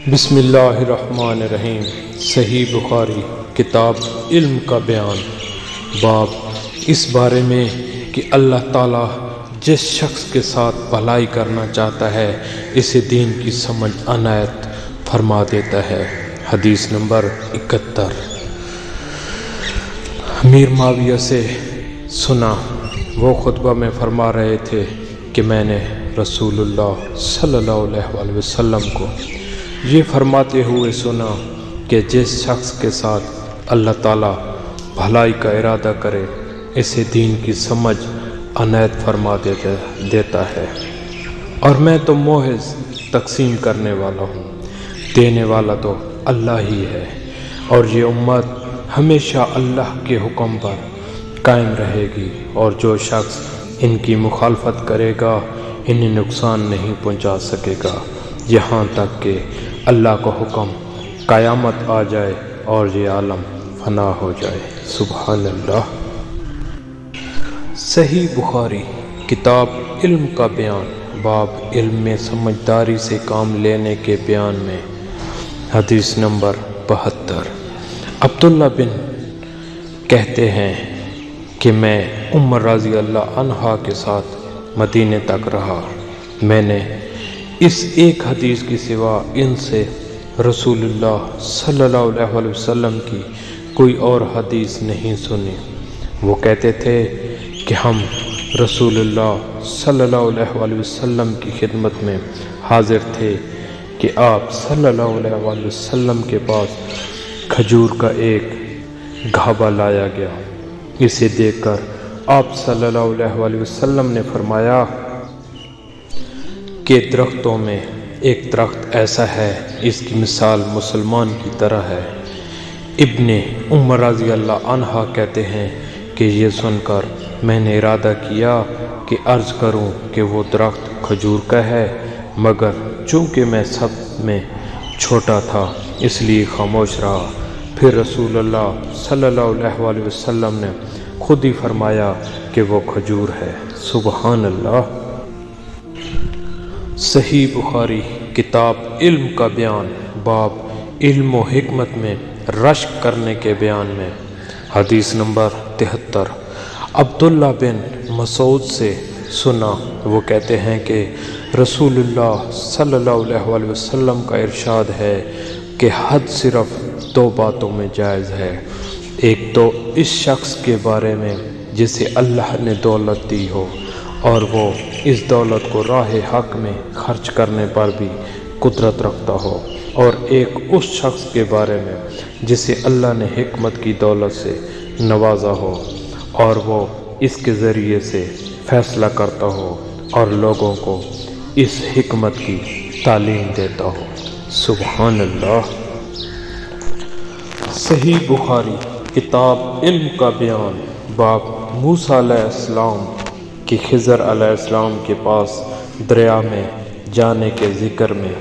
بسم اللہ الرحمن الرحیم۔ صحیح بخاری کتاب علم کا بیان، باب اس بارے میں کہ اللہ تعالیٰ جس شخص کے ساتھ بھلائی کرنا چاہتا ہے اسے دین کی سمجھ عنایت فرما دیتا ہے۔ حدیث نمبر 71۔ امیر معاویہ سے سنا، وہ خطبہ میں فرما رہے تھے کہ میں نے رسول اللہ صلی اللہ علیہ وسلم کو یہ فرماتے ہوئے سنا کہ جس شخص کے ساتھ اللہ تعالیٰ بھلائی کا ارادہ کرے اسے دین کی سمجھ عنایت فرما دیتا ہے، اور میں تو موعظ تقسیم کرنے والا ہوں، دینے والا تو اللہ ہی ہے، اور یہ امت ہمیشہ اللہ کے حکم پر قائم رہے گی، اور جو شخص ان کی مخالفت کرے گا انہیں نقصان نہیں پہنچا سکے گا یہاں تک کہ اللہ کا حکم قیامت آ جائے اور یہ عالم فنا ہو جائے۔ سبحان اللہ۔ صحیح بخاری کتاب علم کا بیان، باب علم میں سمجھداری سے کام لینے کے بیان میں۔ حدیث نمبر 72۔ عبداللہ بن کہتے ہیں کہ میں عمر رضی اللہ عنہ کے ساتھ مدینے تک رہا، میں نے اس ایک حدیث کی سوا ان سے رسول اللہ صلی اللہ علیہ وسلم کی کوئی اور حدیث نہیں سنی۔ وہ کہتے تھے کہ ہم رسول اللہ صلی اللہ علیہ وسلم کی خدمت میں حاضر تھے کہ آپ صلی اللہ علیہ وسلم کے پاس کھجور کا ایک گھابا لایا گیا، اسے دیکھ کر آپ صلی اللہ علیہ وسلم نے فرمایا کہ درختوں میں ایک درخت ایسا ہے، اس کی مثال مسلمان کی طرح ہے۔ ابن عمر رضی اللہ عنہ کہتے ہیں کہ یہ سن کر میں نے ارادہ کیا کہ عرض کروں کہ وہ درخت کھجور کا ہے، مگر چونکہ میں سب میں چھوٹا تھا اس لیے خاموش رہا۔ پھر رسول اللہ صلی اللہ علیہ وسلم نے خود ہی فرمایا کہ وہ کھجور ہے۔ سبحان اللہ۔ صحیح بخاری کتاب علم کا بیان، باب علم و حکمت میں رشک کرنے کے بیان میں۔ حدیث نمبر 73۔ عبداللہ بن مسعود سے سنا، وہ کہتے ہیں کہ رسول اللہ صلی اللہ علیہ وسلم کا ارشاد ہے کہ حد صرف دو باتوں میں جائز ہے، ایک تو اس شخص کے بارے میں جسے اللہ نے دولت دی ہو اور وہ اس دولت کو راہ حق میں خرچ کرنے پر بھی قدرت رکھتا ہو، اور ایک اس شخص کے بارے میں جسے اللہ نے حکمت کی دولت سے نوازا ہو اور وہ اس کے ذریعے سے فیصلہ کرتا ہو اور لوگوں کو اس حکمت کی تعلیم دیتا ہو۔ سبحان اللہ۔ صحیح بخاری کتاب علم کا بیان، باب موسیٰ علیہ السلام کی خضر علیہ السلام کے پاس دریا میں جانے کے ذکر میں۔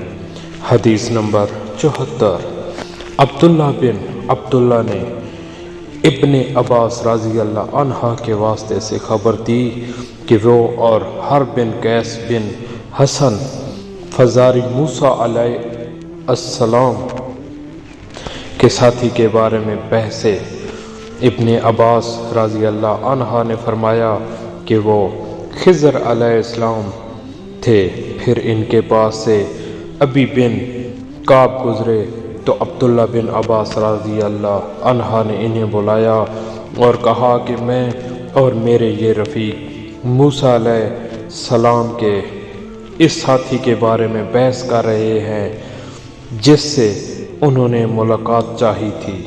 حدیث نمبر 74۔ عبداللہ بن عبداللہ نے ابن عباس رضی اللہ عنہ کے واسطے سے خبر دی کہ وہ اور حرب بن قیس بن حسن فزاری موسیٰ علیہ السلام کے ساتھی کے بارے میں بحثے۔ ابن عباس رضی اللہ عنہ نے فرمایا کہ وہ خضر علیہ السلام تھے، پھر ان کے پاس سے ابی بن کعب گزرے تو عبداللہ بن عباس رضی اللہ عنہ نے انہیں بلایا اور کہا کہ میں اور میرے یہ رفیق موسیٰ علیہ السلام کے اس ساتھی کے بارے میں بحث کر رہے ہیں جس سے انہوں نے ملاقات چاہی تھی،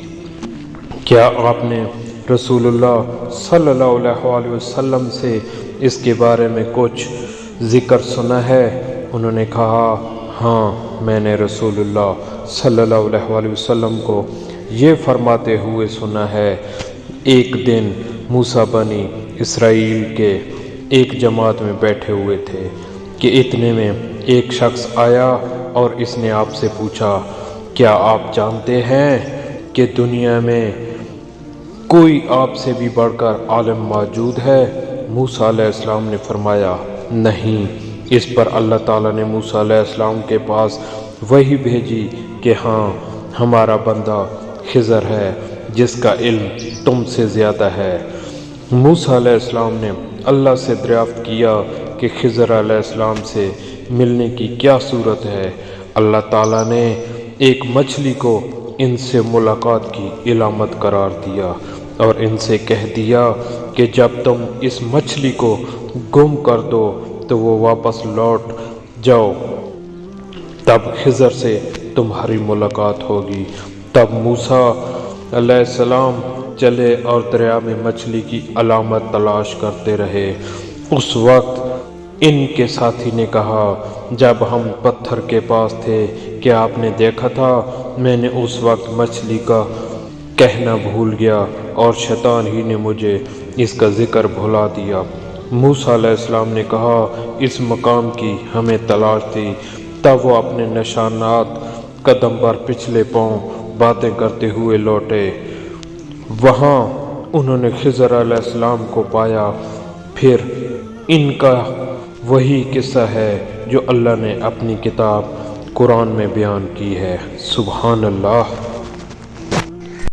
کیا آپ نے رسول اللہ صلی اللہ علیہ وسلم سے اس کے بارے میں کچھ ذکر سنا ہے؟ انہوں نے کہا ہاں، میں نے رسول اللہ صلی اللہ علیہ وسلم کو یہ فرماتے ہوئے سنا ہے، ایک دن موسیٰ بنی اسرائیل کے ایک جماعت میں بیٹھے ہوئے تھے کہ اتنے میں ایک شخص آیا اور اس نے آپ سے پوچھا، کیا آپ جانتے ہیں کہ دنیا میں کوئی آپ سے بھی بڑھ کر عالم موجود ہے؟ موسیٰ علیہ السلام نے فرمایا نہیں۔ اس پر اللہ تعالیٰ نے موسیٰ علیہ السلام کے پاس وہی بھیجی کہ ہاں ہمارا بندہ خضر ہے جس کا علم تم سے زیادہ ہے۔ موسیٰ علیہ السلام نے اللہ سے دریافت کیا کہ خضر علیہ السلام سے ملنے کی کیا صورت ہے۔ اللہ تعالیٰ نے ایک مچھلی کو ان سے ملاقات کی علامت قرار دیا اور ان سے کہہ دیا کہ جب تم اس مچھلی کو گم کر دو تو وہ واپس لوٹ جاؤ، تب خضر سے تمہاری ملاقات ہوگی۔ تب موسیٰ علیہ السلام چلے اور دریا میں مچھلی کی علامت تلاش کرتے رہے۔ اس وقت ان کے ساتھی نے کہا، جب ہم پتھر کے پاس تھے کیا آپ نے دیکھا تھا؟ میں نے اس وقت مچھلی کا کہنا بھول گیا اور شیطان ہی نے مجھے اس کا ذکر بھلا دیا۔ موسیٰ علیہ السلام نے کہا، اس مقام کی ہمیں تلاش تھی۔ تب وہ اپنے نشانات قدم پر پچھلے پاؤں باتیں کرتے ہوئے لوٹے۔ وہاں انہوں نے خضر علیہ السلام کو پایا۔ پھر ان کا وہی قصہ ہے جو اللہ نے اپنی کتاب قرآن میں بیان کی ہے۔ سبحان اللہ۔